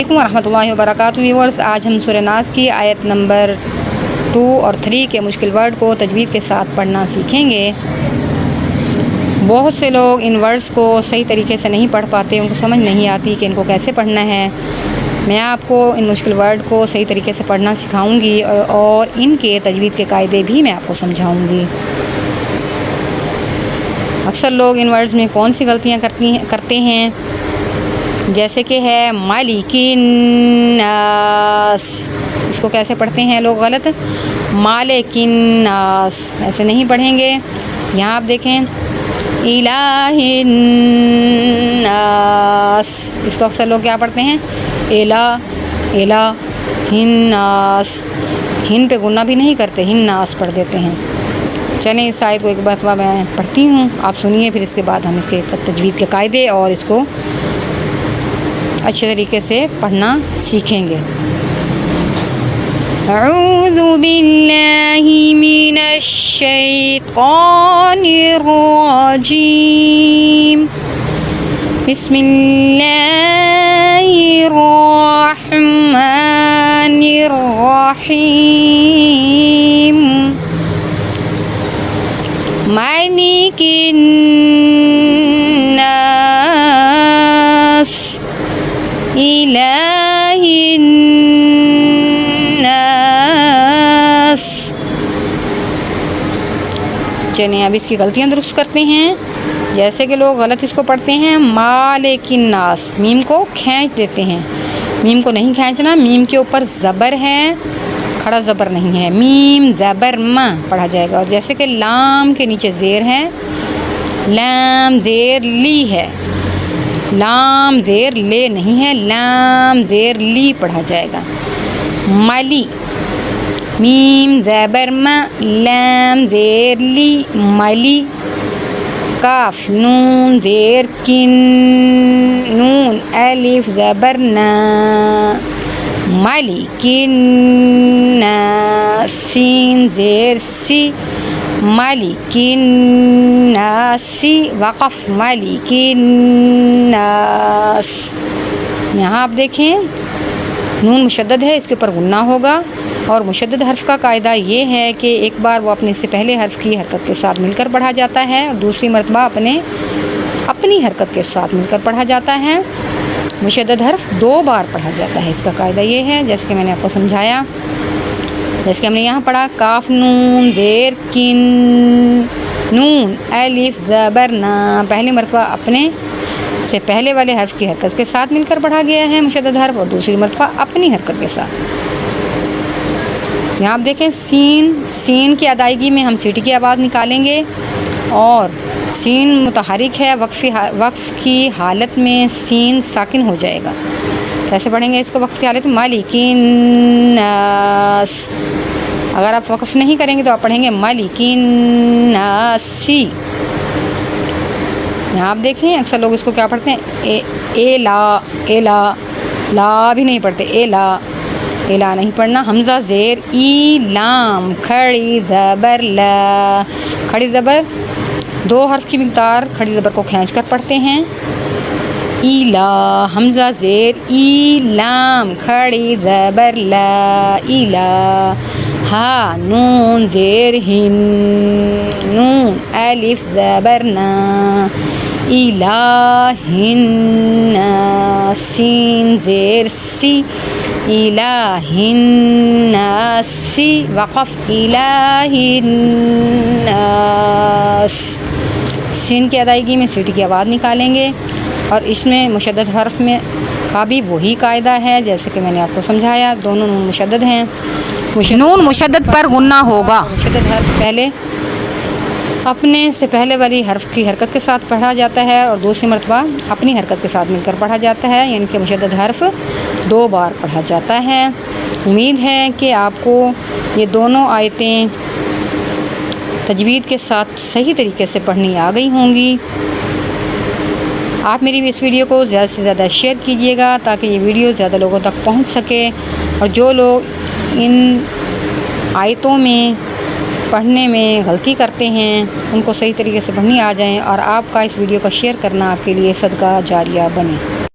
अलैकुम वरहमतुल्लाहि वबरकातुहू व्यूअर्स, आज हम सूरह नास की आयत नंबर 2 और 3 के मुश्किल वर्ड को तजवीज़ के साथ पढ़ना सीखेंगे। बहुत से लोग इन वर्ड्स को सही तरीके से नहीं पढ़ पाते, उनको समझ नहीं आती कि इनको कैसे पढ़ना है। मैं आपको इन मुश्किल वर्ड को सही तरीके से पढ़ना सिखाऊंगी और इनके तजवीज़ के कायदे भी मैं आपको समझाऊंगी। अक्सर लोग इन वर्ड्स में कौन सी गलतियाँ करते हैं, जैसे कि है मालिकिन नास। इसको कैसे पढ़ते हैं लोग गलत, मालिकिन नास ऐसे नहीं पढ़ेंगे। यहाँ आप देखें इलाहिन नास, इसको अक्सर लोग क्या पढ़ते हैं, इलाहिन नास। हिन पे गुन्ना भी नहीं करते, हिन नास पढ़ देते हैं। चलें इस आयत को एक बार मैं पढ़ती हूँ, आप सुनिए, फिर इसके बाद हम इसके तजवीज़ के कायदे और इसको अच्छे तरीके से पढ़ना सीखेंगे। अऊज़ु बिल्लाहि मिनश शैतानिर रजीम, बिस्मिल्लाहिर रहमानिर रहीम, मालिकिन नास, इलाहिन नास। चलिए अब इसकी गलतियां दुरुस्त करते हैं। जैसे कि लोग गलत इसको पढ़ते हैं, मालिकिन नास, मीम को खींच देते हैं। मीम को नहीं खींचना, मीम के ऊपर ज़बर है, खड़ा ज़बर नहीं है, मीम ज़बर मा पढ़ा जाएगा। और जैसे कि लाम के नीचे ज़ेर है, लाम ज़ेर ली है, लाम ज़ेर ले नहीं है, लाम ज़ेर ली पढ़ा जाएगा। मली, मीम ज़बर म, लाम ज़ेर ली, मली। काफ नून ज़ेर किन, नून अलिफ ज़बर ना, मली किन ना। सीन ज़ेर सी, मालिकिन नासी, वक़फ़ मालिकिन नास। यहाँ आप देखें नून मुशद्दद है, इसके ऊपर गुन्ना होगा। और मुशद्दद हर्फ का कायदा ये है कि एक बार वो अपने से पहले हर्फ की हरकत के साथ मिलकर पढ़ा जाता है और दूसरी मरतबा अपनी हरकत के साथ मिलकर पढ़ा जाता है। मुशद्दद हर्फ 2 बार पढ़ा जाता है, इसका कायदा ये है, जैसे कि मैंने आपको समझाया। जैसे कि हमने यहाँ पढ़ा, काफ नून ज़ेर किन, नून अलिफ ज़बर ना, पहली मरतबा अपने से पहले वाले हर्फ की हरकत के साथ मिलकर पढ़ा गया है मुशद्दद हर्फ, और दूसरी मरतबा अपनी हरकत के साथ। यहाँ आप देखें सीन की अदायगी में हम सीटी की आवाज़ निकालेंगे और सीन मुतहरिक है, वक्फ़ की हालत में सीन साकिन हो जाएगा। कैसे पढ़ेंगे इसको वक्फ़ की हालत में, मालिकिन नास। अगर आप वक्फ़ नहीं करेंगे तो आप पढ़ेंगे मालिकिन नासी। यहाँ आप देखें अक्सर लोग इसको क्या पढ़ते हैं, एला ला भी नहीं पढ़ते, एला नहीं पढ़ना। हमज़ा ज़ेर ई, लाम खड़ी ज़बर ला, खड़ी ज़बर 2 हर्फ की मिक़दार खड़ी ज़बर को खींच कर पढ़ते हैं। ईला, हमज़ा ज़ेर ई, लाम खड़ी ज़बर ला, ईला। हा नून ज़ेर हिन, नून अलिफ ज़बर ना, इलाहिन नास। सीन ज़ेर सी, इलाहिन नासी, वक़फ़ इलाहिन नास। सीन की अदायगी में सीटी की आवाज़ निकालेंगे और इसमें मुशद्दद हर्फ में का भी वही कायदा है जैसे कि मैंने आपको समझाया। दोनों नून मुशद्दद हैं, नून मुशद्दद पर गुन्ना होगा। मुशद्दद हर्फ पहले अपने से पहले वाली हर्फ की हरकत के साथ पढ़ा जाता है और दूसरी मरतबा अपनी हरकत के साथ मिलकर पढ़ा जाता है, यानी कि मुशद्दद हर्फ 2 बार पढ़ा जाता है। उम्मीद है कि आपको ये दोनों आयतें तजवीज़ के साथ सही तरीके से पढ़नी आ गई होंगी। आप मेरी इस वीडियो को ज़्यादा से ज़्यादा शेयर कीजिएगा ताकि ये वीडियो ज़्यादा लोगों तक पहुंच सके, और जो लोग इन आयतों में पढ़ने में गलती करते हैं उनको सही तरीके से पढ़नी आ जाएं और आपका इस वीडियो को शेयर करना आपके लिए सदका जारिया बने।